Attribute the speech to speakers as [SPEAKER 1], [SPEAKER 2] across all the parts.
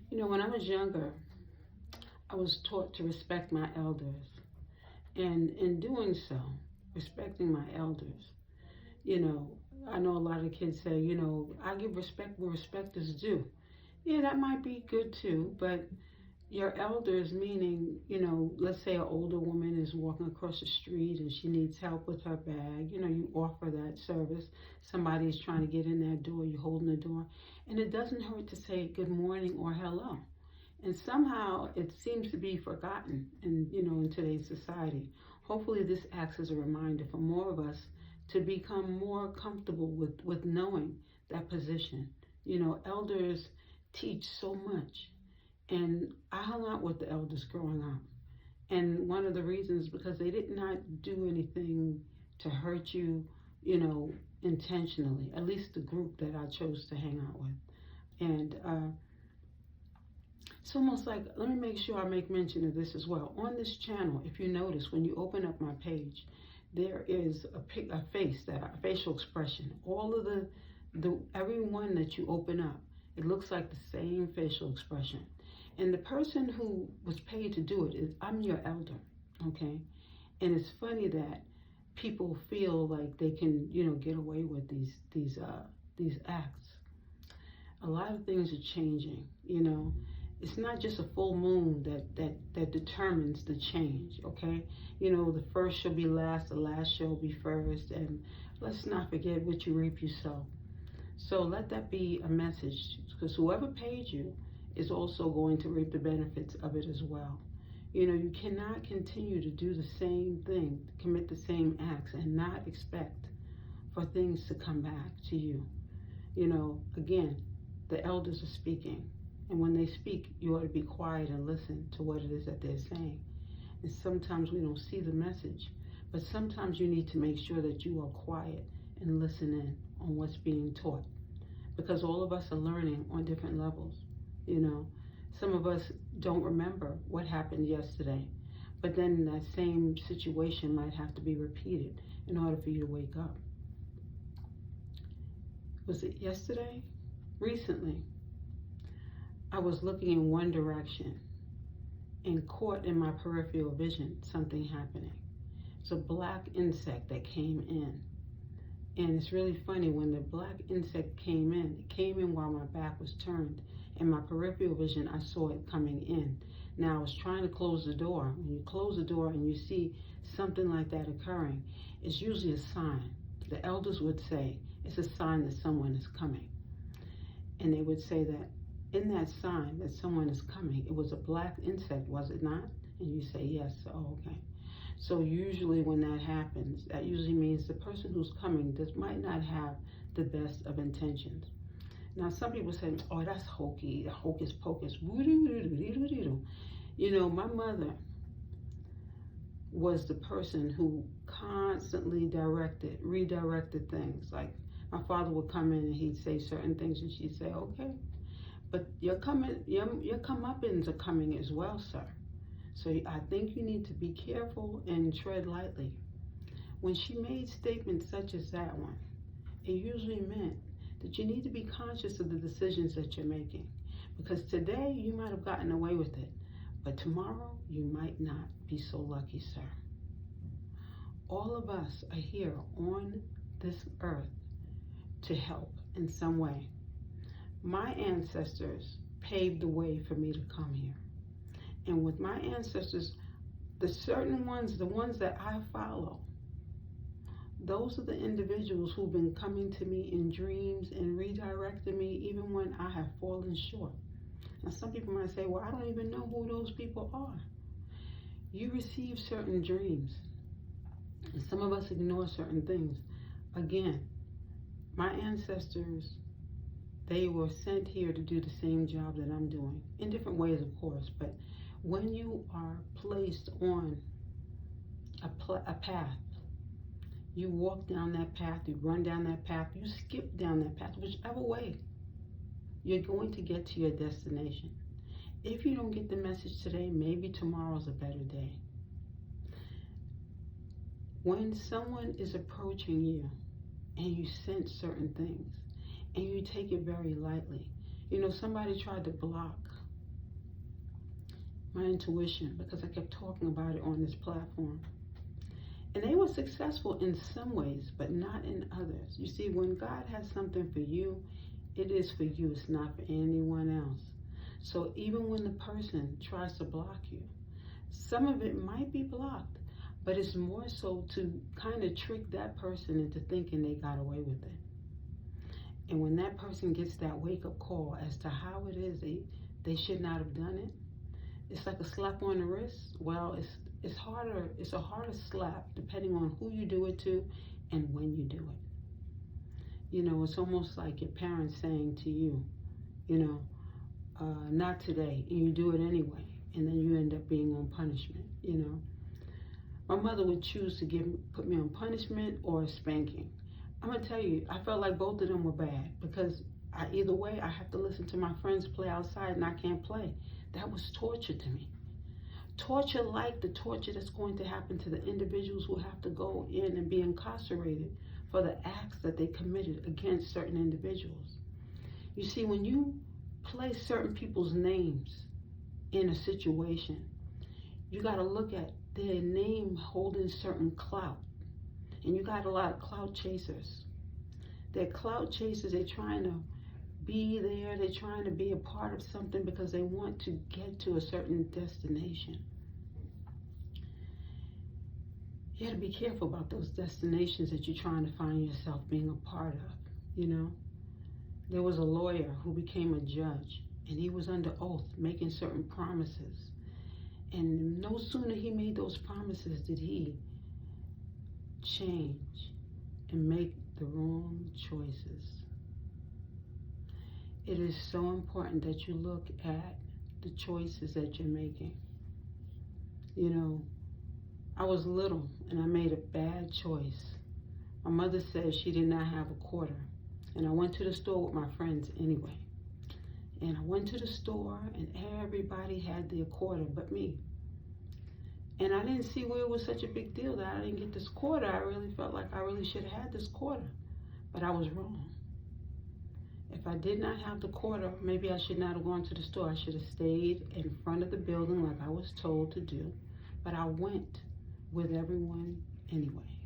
[SPEAKER 1] You know, when I was younger, I was taught to respect my elders. And in doing so, respecting my elders, you know, I know a lot of kids say, I give respect where respect is due. Yeah, that might be good too, but your elders, meaning, let's say an older woman is walking across the street and she needs help with her bag, you offer that service. Somebody is trying to get in that door, you holding the door. And it doesn't hurt to say good morning or hello. And somehow it seems to be forgotten in today's society. Hopefully this acts as a reminder for more of us to become more comfortable with knowing that position. Elders teach so much. And I hung out with the elders growing up. And one of the reasons because they did not do anything to hurt you, intentionally, at least the group that I chose to hang out with. And it's almost like, let me make sure I make mention of this as well. On this channel, if you notice, when you open up my page, there is a face, a facial expression. All of every one that you open up, it looks like the same facial expression. And the person who was paid to do it is, I'm your elder, okay? And it's funny that people feel like they can, get away with these acts. A lot of things are changing, It's not just a full moon that determines the change, okay? The first shall be last, the last shall be first, and let's not forget what you reap, you sow. So let that be a message, because whoever paid you is also going to reap the benefits of it as well. You cannot continue to do the same thing, commit the same acts, and not expect for things to come back to you. Again, the elders are speaking. And when they speak, you ought to be quiet and listen to what it is that they're saying. And sometimes we don't see the message, but sometimes you need to make sure that you are quiet and listen in on what's being taught. Because all of us are learning on different levels. Some of us don't remember what happened yesterday, but then that same situation might have to be repeated in order for you to wake up. Was it yesterday? Recently, I was looking in one direction and caught in my peripheral vision something happening. It's a black insect that came in. And it's really funny, when the black insect came in, it came in while my back was turned. In my peripheral vision, I saw it coming in. Now, I was trying to close the door. When you close the door and you see something like that occurring, it's usually a sign. The elders would say it's a sign that someone is coming. And they would say that in that sign that someone is coming, it was a black insect, was it not? And you say, yes. Oh, okay. So usually when that happens, that usually means the person who's coming might not have the best of intentions. Now, some people say, oh, that's hokey, hocus pocus. My mother was the person who constantly redirected things. Like, my father would come in and he'd say certain things, and she'd say, okay, but your comeuppance are coming as well, sir. So I think you need to be careful and tread lightly. When she made statements such as that one, it usually meant that you need to be conscious of the decisions that you're making. Because today you might have gotten away with it, but tomorrow you might not be so lucky, sir. All of us are here on this earth to help in some way. My ancestors paved the way for me to come here. And with my ancestors, the certain ones, the ones that I follow, those are the individuals who've been coming to me in dreams and redirecting me even when I have fallen short. Now, some people might say, well, I don't even know who those people are. You receive certain dreams, and some of us ignore certain things. Again, my ancestors, they were sent here to do the same job that I'm doing, in different ways, of course, but when you are placed on a path, you walk down that path, you run down that path, you skip down that path, whichever way, you're going to get to your destination. If you don't get the message today, maybe tomorrow's a better day. When someone is approaching you and you sense certain things and you take it very lightly, somebody tried to block my intuition, because I kept talking about it on this platform. And they were successful in some ways, but not in others. You see, when God has something for you, it is for you. It's not for anyone else. So even when the person tries to block you, some of it might be blocked, but it's more so to kind of trick that person into thinking they got away with it. And when that person gets that wake-up call as to how it is they should not have done it, it's like a slap on the wrist. Well, it's a harder slap depending on who you do it to and when you do it. You know, it's almost like your parents saying to you, you know, not today, and you do it anyway, and then you end up being on punishment, you know. My mother would choose to put me on punishment or a spanking. I'm gonna tell you, I felt like both of them were bad, because either way, I have to listen to my friends play outside and I can't play. That was torture to me. Torture like the torture that's going to happen to the individuals who have to go in and be incarcerated for the acts that they committed against certain individuals. You see, when you place certain people's names in a situation, you got to look at their name holding certain clout. And you got a lot of clout chasers. They're clout chasers. They're trying to be there. They're trying to be a part of something because they want to get to a certain destination. You got to be careful about those destinations that you're trying to find yourself being a part of, you know. There was a lawyer who became a judge, and he was under oath making certain promises. And no sooner he made those promises did he change and make the wrong choices. It is so important that you look at the choices that you're making. You know, I was little and I made a bad choice. My mother said she did not have a quarter, and I went to the store with my friends anyway. And I went to the store and everybody had their quarter but me. And I didn't see where it was such a big deal that I didn't get this quarter. I really felt like I really should have had this quarter, but I was wrong. If I did not have the quarter, maybe I should not have gone to the store. I should have stayed in front of the building like I was told to do, but I went with everyone anyway.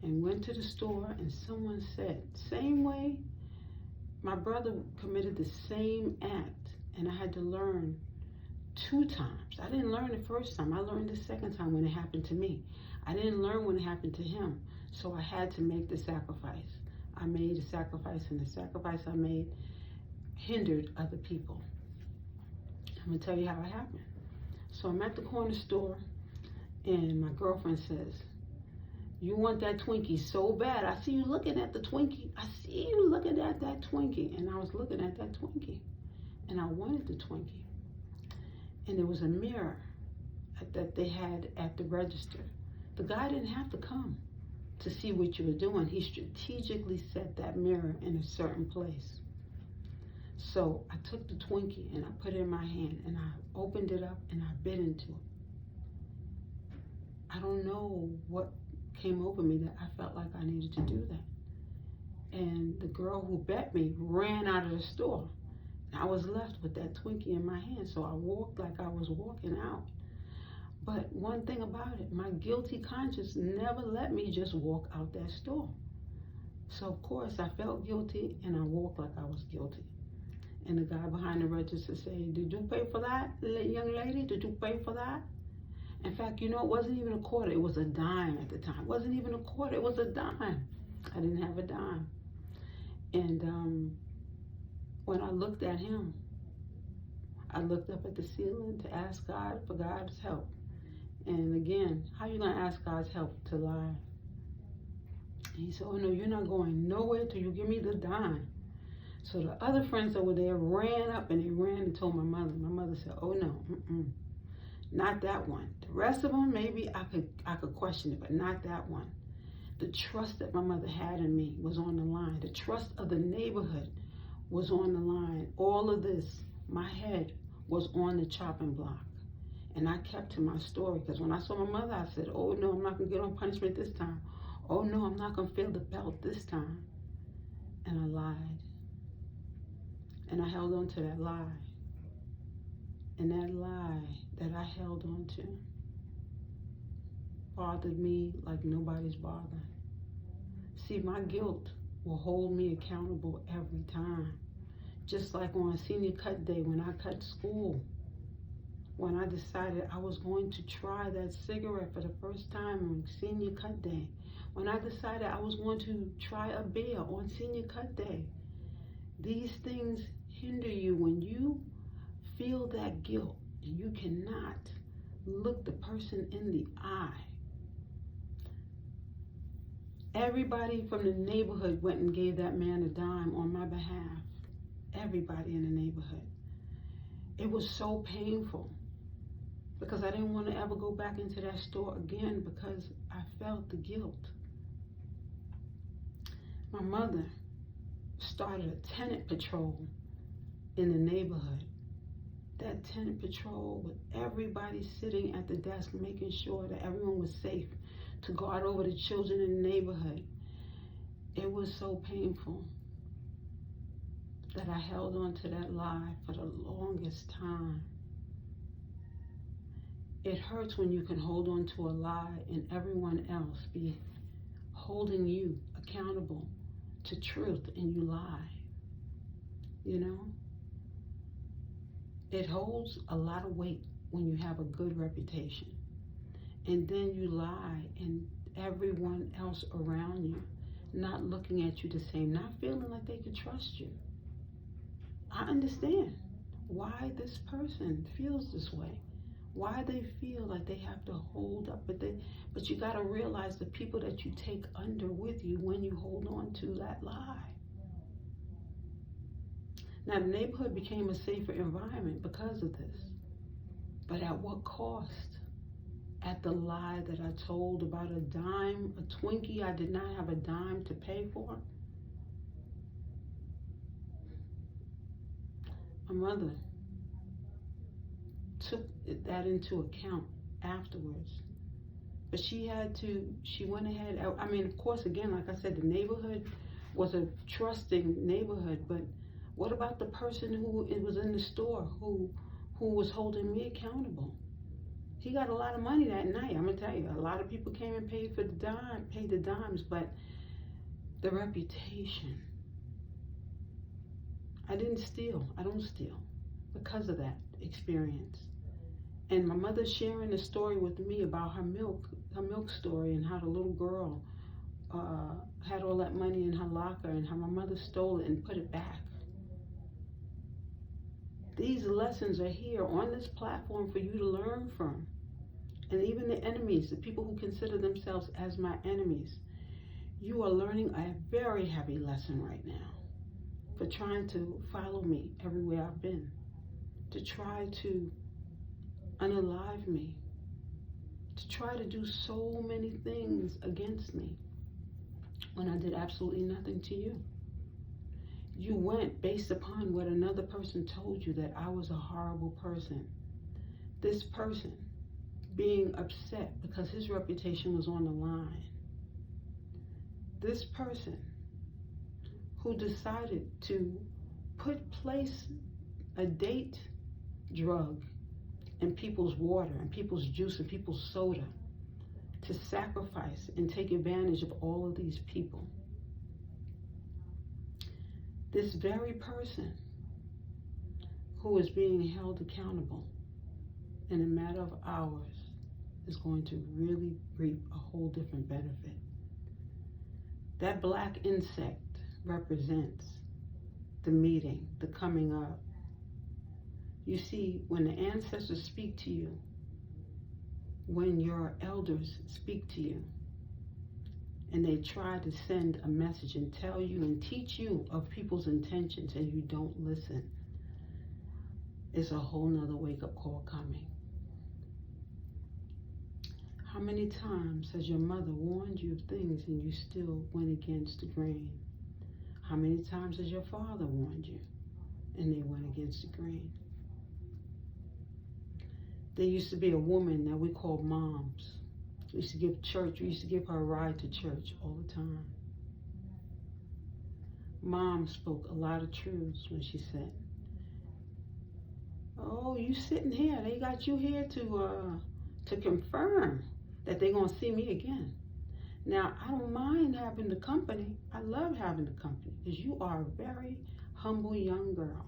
[SPEAKER 1] And went to the store, and someone said, same way my brother committed the same act, and I had to learn 2 times. I didn't learn the first time. I learned the second time when it happened to me. I didn't learn when it happened to him, so I had to make the sacrifice. I made a sacrifice, and the sacrifice I made hindered other people. I'm going to tell you how it happened. So I'm at the corner store, and my girlfriend says, you want that Twinkie so bad. I see you looking at the Twinkie. I see you looking at that Twinkie. And I was looking at that Twinkie. And I wanted the Twinkie. And there was a mirror that they had at the register. The guy didn't have to come to see what you were doing. He strategically set that mirror in a certain place. So I took the Twinkie and I put it in my hand and I opened it up and I bit into it. I don't know what came over me that I felt like I needed to do that. And the girl who bet me ran out of the store. I was left with that Twinkie in my hand, so I walked like I was walking out. But one thing about it, my guilty conscience never let me just walk out that store. So of course I felt guilty and I walked like I was guilty. And the guy behind the register said, did you pay for that, young lady? Did you pay for that? In fact, you know, it wasn't even a quarter. It was a dime at the time. It wasn't even a quarter. It was a dime. I didn't have a dime. And when I looked at him, I looked up at the ceiling to ask God for God's help. And again, how are you going to ask God's help to lie? And he said, oh no, you're not going nowhere till you give me the dime. So the other friends that were there ran up and they ran and told my mother. My mother said, oh no, not that one. The rest of them, maybe I could question it, but not that one. The trust that my mother had in me was on the line. The trust of the neighborhood was on the line. All of this, my head was on the chopping block. And I kept to my story, because when I saw my mother, I said, oh no, I'm not going to get on punishment this time. Oh no, I'm not going to feel the belt this time. And I lied. And I held on to that lie. And that lie that I held on to bothered me like nobody's bothered. See, my guilt will hold me accountable every time. Just like on senior cut day when I cut school, when I decided I was going to try that cigarette for the first time on senior cut day, when I decided I was going to try a beer on senior cut day. These things hinder you when you feel that guilt and you cannot look the person in the eye. Everybody from the neighborhood went and gave that man a dime on my behalf. Everybody in the neighborhood. It was so painful because I didn't want to ever go back into that store again because I felt the guilt. My mother started a tenant patrol in the neighborhood. That tenant patrol with everybody sitting at the desk making sure that everyone was safe to guard over the children in the neighborhood. It was so painful that I held on to that lie for the longest time. It hurts when you can hold on to a lie and everyone else be holding you accountable to truth and you lie. You know? It holds a lot of weight when you have a good reputation. And then you lie and everyone else around you not looking at you the same, not feeling like they could trust you. I understand why this person feels this way, why they feel like they have to hold up, but you got to realize the people that you take under with you when you hold on to that lie. Now, the neighborhood became a safer environment because of this. But at what cost? At the lie that I told about a dime, a Twinkie I did not have a dime to pay for. My mother took that into account afterwards. But she went ahead. I mean, of course, again, like I said, the neighborhood was a trusting neighborhood, but what about the person who was in the store who was holding me accountable? He got a lot of money that night. I'm gonna tell you, a lot of people came and paid the dimes, but the reputation. I didn't steal. I don't steal because of that experience. And my mother sharing the story with me about her milk story, and how the little girl had all that money in her locker and how my mother stole it and put it back. These lessons are here on this platform for you to learn from. And even the enemies, the people who consider themselves as my enemies, you are learning a very heavy lesson right now for trying to follow me everywhere I've been, to try to unalive me, to try to do so many things against me when I did absolutely nothing to you. You went based upon what another person told you, that I was a horrible person. This person being upset because his reputation was on the line. This person who decided to place a date drug in people's water and people's juice and people's soda to sacrifice and take advantage of all of these people. This very person who is being held accountable in a matter of hours is going to really reap a whole different benefit. That black insect represents the meeting, the coming up. You see, when the ancestors speak to you, when your elders speak to you, and they try to send a message and tell you and teach you of people's intentions and you don't listen, it's a whole nother wake-up call coming. How many times has your mother warned you of things and you still went against the grain? How many times has your father warned you and they went against the grain? There used to be a woman that we called moms. We used to give her a ride to church all the time. Mom spoke a lot of truths when she said, "Oh, oh, you sitting here. They got you here to confirm that they're going to see me again. Now, I don't mind having the company. I love having the company because you are a very humble young girl.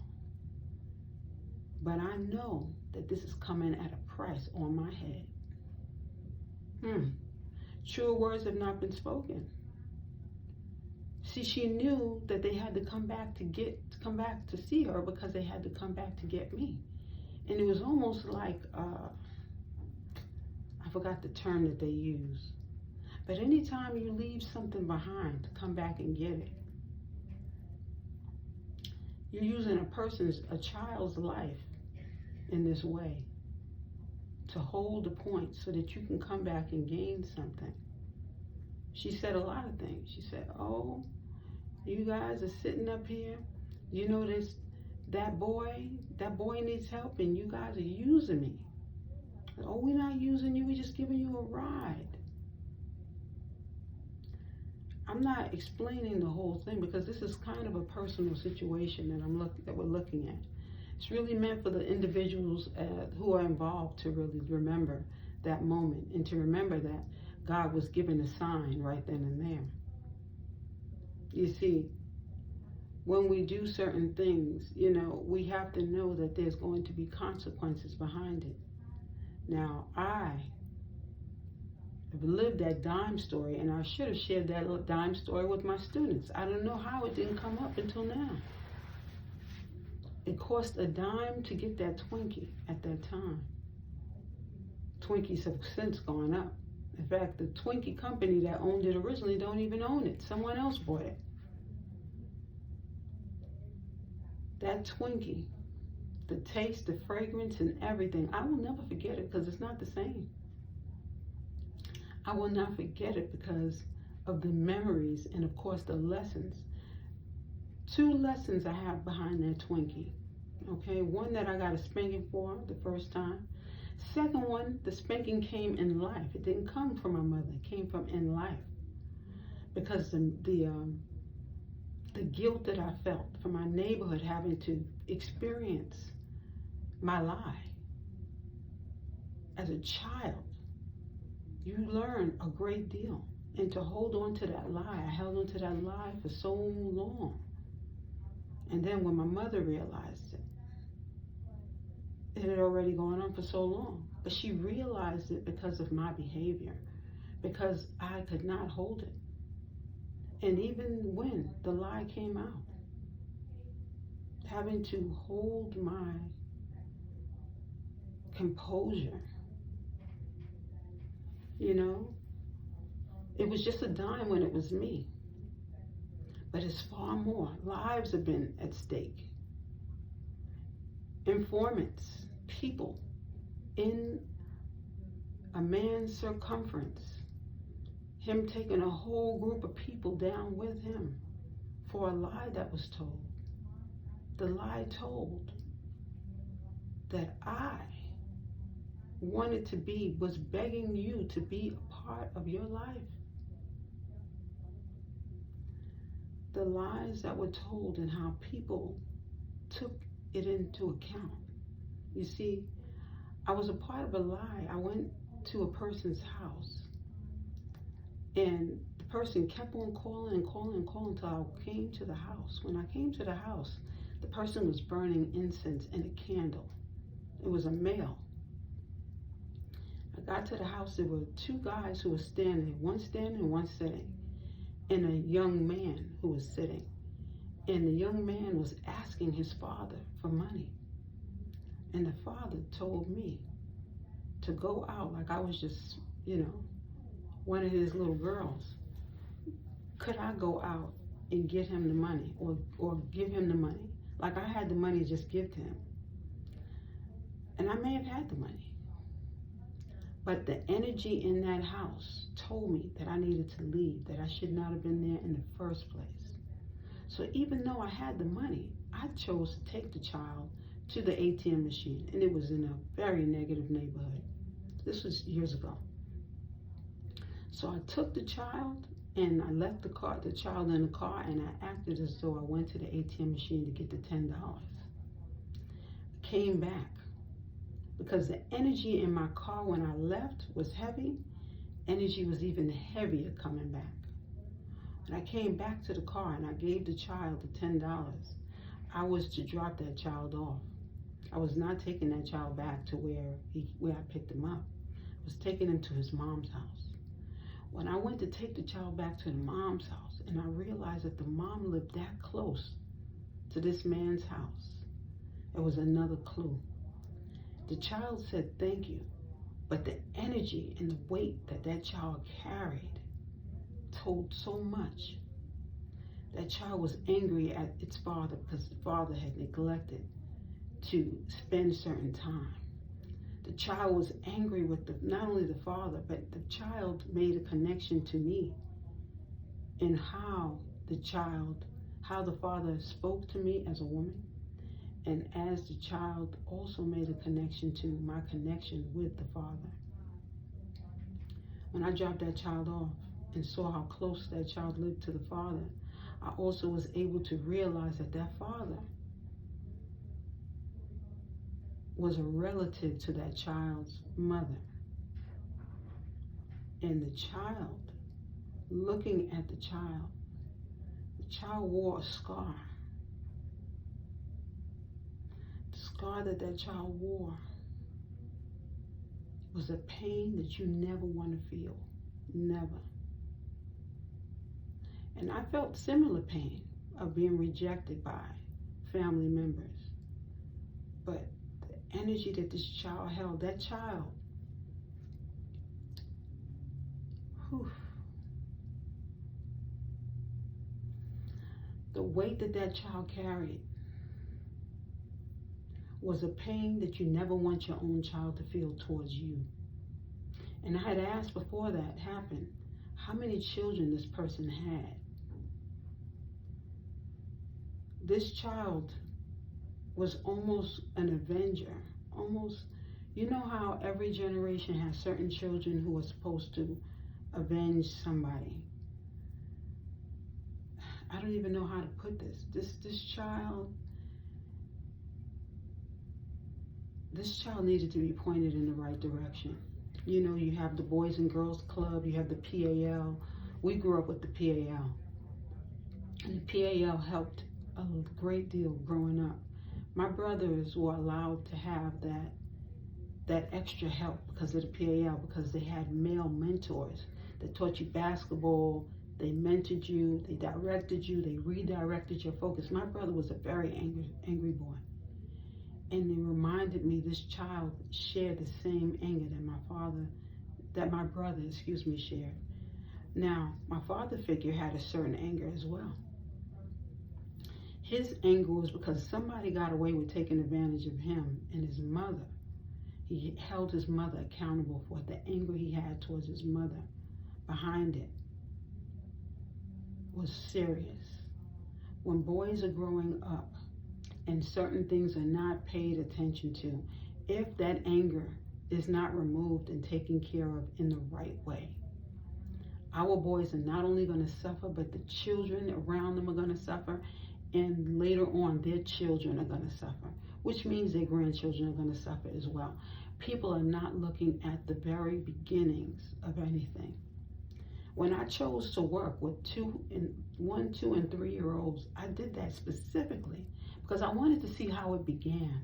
[SPEAKER 1] But I know that this is coming at a price on my head. Truer words have not been spoken. See, she knew that they had to come back to see her because they had to come back to get me. And it was almost like, I forgot the term that they use. But anytime you leave something behind to come back and get it, you're using a child's life in this way to hold the point so that you can come back and gain something. She said a lot of things. She said, oh, you guys are sitting up here, you know that boy needs help and you guys are using me. Oh, we're not using you, we're just giving you a ride. I'm not explaining the whole thing because this is kind of a personal situation that we're looking at. It's really meant for the individuals who are involved to really remember that moment and to remember that God was giving a sign right then and there. You see, when we do certain things, we have to know that there's going to be consequences behind it. Now, I have lived that dime story, and I should have shared that dime story with my students. I don't know how it didn't come up until now. It cost a dime to get that Twinkie at that time. Twinkies have since gone up. In fact, the Twinkie company that owned it originally don't even own it. Someone else bought it. That Twinkie, the taste, the fragrance, and everything, I will never forget it because it's not the same. I will not forget it because of the memories and, of course, the lessons. 2 lessons I have behind that Twinkie. Okay, one that I got a spanking for the first time. Second one, the spanking came in life. It didn't come from my mother. It came from in life. Because the guilt that I felt from my neighborhood having to experience my lie. As a child, you learn a great deal. And to hold on to that lie, I held on to that lie for so long. And then when my mother realized it, it had already gone on for so long. But she realized it because of my behavior, because I could not hold it. And even when the lie came out, having to hold my composure, it was just a dime when it was me. But it's far more. Lives have been at stake. Informants, people in a man's circumference, him taking a whole group of people down with him for a lie that was told. The lie told that I was begging you to be a part of your life. The lies that were told and how people took it into account. You see, I was a part of a lie. I went to a person's house and the person kept on calling until I came to the house. When I came to the house, the person was burning incense and a candle. It was a male. I got to the house, there were 2 guys who were standing, one standing and one sitting, and a young man who was sitting. And the young man was asking his father for money. And the father told me to go out like I was just, one of his little girls. Could I go out and get him the money or give him the money? Like I had the money to just give to him. And I may have had the money. But the energy in that house told me that I needed to leave, that I should not have been there in the first place. So even though I had the money, I chose to take the child to the ATM machine, and it was in a very negative neighborhood. This was years ago. So I took the child and I left the child in the car, and I acted as though I went to the ATM machine to get the $10. I came back because the energy in my car when I left was heavy. Energy was even heavier coming back. When I came back to the car and I gave the child the $10, I was to drop that child off. I was not taking that child back to where I picked him up. I was taking him to his mom's house. When I went to take the child back to the mom's house, and I realized that the mom lived that close to this man's house, it was another clue. The child said thank you, but the energy and the weight that that child carried told so much. That child was angry at its father because the father had neglected to spend certain time. The child was angry with not only the father, but the child made a connection to me in how the father spoke to me as a woman, and as the child also made a connection to my connection with the father. When I dropped that child off and saw how close that child lived to the father, I also was able to realize that that father was a relative to that child's mother. And the child, looking at the child wore a scar. The scar that that child wore was a pain that you never want to feel, never. And I felt similar pain of being rejected by family members. But the energy that this child held, that child, the weight that that child carried was a pain that you never want your own child to feel towards you. And I had asked before that happened, how many children this person had. This child was almost an avenger, almost, you know how every generation has certain children who are supposed to avenge somebody. I don't even know how to put this. This child needed to be pointed in the right direction. You know, you have the Boys and Girls Club, you have the PAL. We grew up with the PAL. And the PAL helped a great deal growing up. My brothers were allowed to have that extra help because of the PAL, because they had male mentors that taught you basketball, they mentored you, they directed you, they redirected your focus. My brother was a very angry boy. And they reminded me this child shared the same anger that my brother shared. Now, my father figure had a certain anger as well. His anger was because somebody got away with taking advantage of him and his mother. He held his mother accountable for the anger he had towards his mother. Behind it was serious. When boys are growing up and certain things are not paid attention to, if that anger is not removed and taken care of in the right way, our boys are not only going to suffer, but the children around them are going to suffer, and later on their children are going to suffer, which means their grandchildren are going to suffer as well. People are not looking at the very beginnings of anything. When I chose to work with 1, 2, and 3-year-olds, I did that specifically because I wanted to see how it began.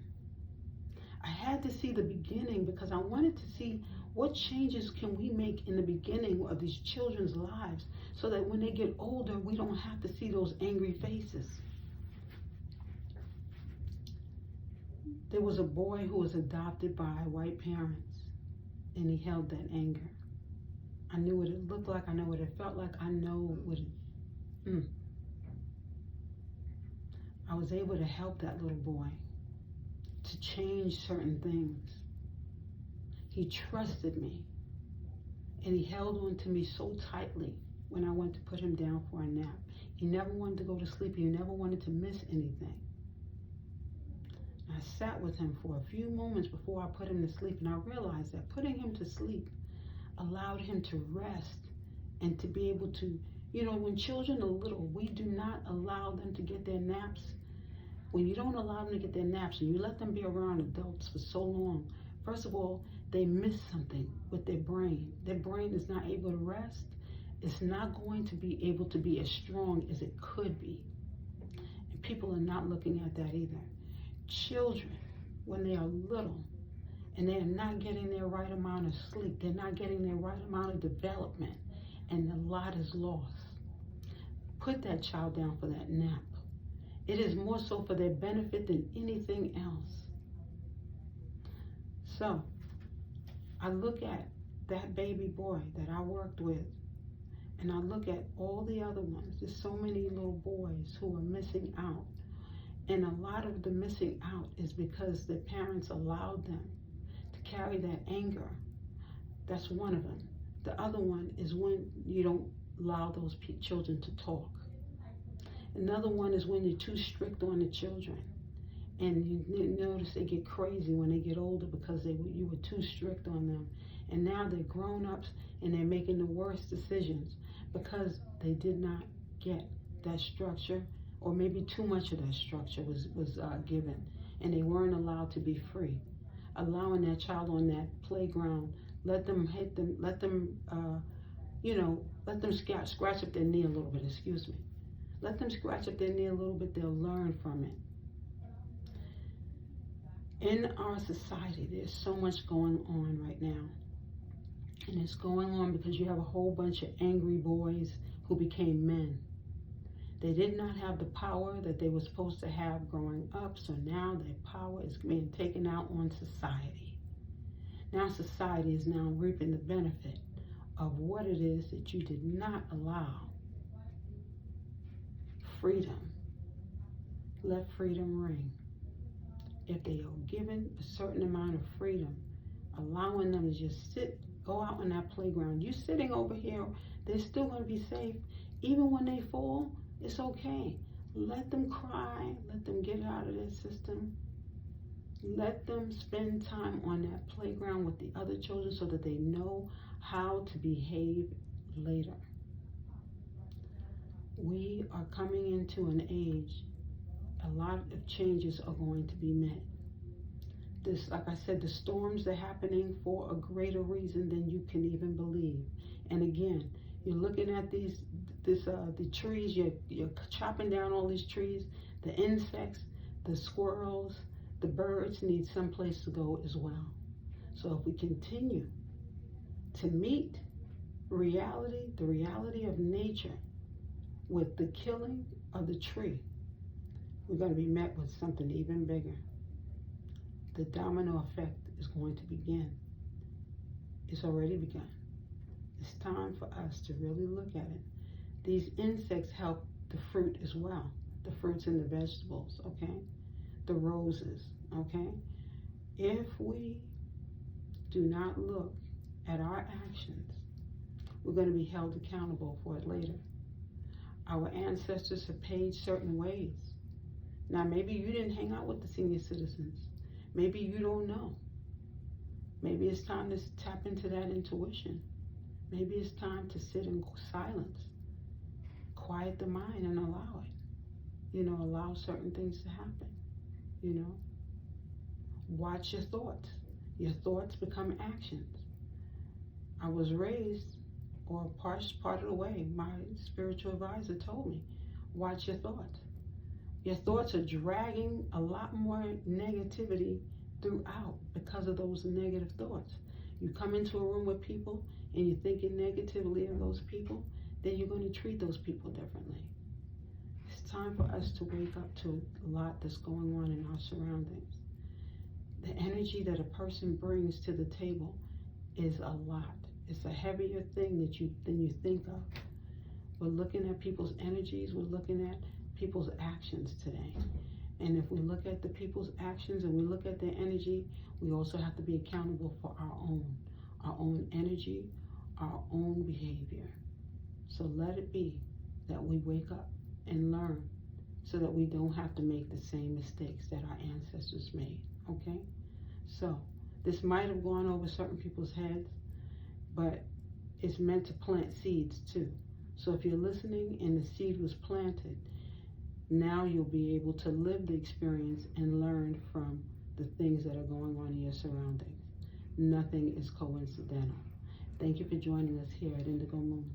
[SPEAKER 1] I had to see the beginning because I wanted to see what changes can we make in the beginning of these children's lives so that when they get older, we don't have to see those angry faces. There was a boy who was adopted by white parents, and he held that anger. I knew what it looked like. I know what it felt like. I know what it... I was able to help that little boy to change certain things. He trusted me, and he held on to me so tightly when I went to put him down for a nap. He never wanted to go to sleep. He never wanted to miss anything. I sat with him for a few moments before I put him to sleep, and I realized that putting him to sleep allowed him to rest and to be able to, when children are little, we do not allow them to get their naps. When you don't allow them to get their naps and you let them be around adults for so long, First of all, they miss something with their brain. Their brain is not able to rest. It's not going to be able to be as strong as it could be. And people are not looking at that either. Children, when they are little and they are not getting their right amount of sleep, they're not getting their right amount of development, and a lot is lost. Put that child down for that nap. It is more so for their benefit than anything else. So, I look at that baby boy that I worked with, and I look at all the other ones. There's so many little boys who are missing out. And a lot of the missing out is because their parents allowed them to carry that anger. That's one of them. The other one is when you don't allow those children to talk. Another one is when you're too strict on the children. And you notice they get crazy when they get older because you were too strict on them. And now they're grown-ups and they're making the worst decisions because they did not get that structure, or maybe too much of that structure was given, and they weren't allowed to be free. Allowing that child on that playground, let them hit them, let them scratch up their knee a little bit, excuse me. Let them scratch up their knee a little bit, they'll learn from it. In our society, there's so much going on right now. And it's going on because you have a whole bunch of angry boys who became men. They did not have the power that they were supposed to have growing up, so now their power is being taken out on society. Now society is now reaping the benefit of what it is that you did not allow. Freedom. Let freedom ring. If they are given a certain amount of freedom, allowing them to just go out on that playground. You sitting over here, they're still going to be safe. Even when they fall, it's okay. Let them cry. Let them get out of their system. Let them spend time on that playground with the other children so that they know how to behave later. We are coming into an age, a lot of changes are going to be met. This, like I said, the storms are happening for a greater reason than you can even believe. And again, you're looking at the trees, you're chopping down all these trees. The insects, the squirrels, the birds need some place to go as well. So if we continue to meet reality, the reality of nature, with the killing of the tree, we're going to be met with something even bigger. The domino effect is going to begin. It's already begun. It's time for us to really look at it. These insects help the fruit as well. The fruits and the vegetables, okay? The roses, okay? If we do not look at our actions, we're going to be held accountable for it later. Our ancestors have paid certain ways. Now, maybe you didn't hang out with the senior citizens. Maybe you don't know. Maybe it's time to tap into that intuition. Maybe it's time to sit in silence, quiet the mind and allow it. Allow certain things to happen. Watch your thoughts. Your thoughts become actions. I was raised, or part of the way, my spiritual advisor told me, watch your thoughts. Your thoughts are dragging a lot more negativity throughout because of those negative thoughts. You come into a room with people and you're thinking negatively of those people, then you're going to treat those people differently. It's time for us to wake up to a lot that's going on in our surroundings. The energy that a person brings to the table is a lot. It's a heavier thing than you think of. We're looking at people's energies. We're looking at people's actions today. And if we look at the people's actions and we look at their energy, we also have to be accountable for our own energy, our own behavior. So let it be that we wake up and learn so that we don't have to make the same mistakes that our ancestors made, okay? So this might have gone over certain people's heads, but it's meant to plant seeds too. So if you're listening and the seed was planted, now you'll be able to live the experience and learn from the things that are going on in your surroundings. Nothing is coincidental. Thank you for joining us here at Indigo Moon.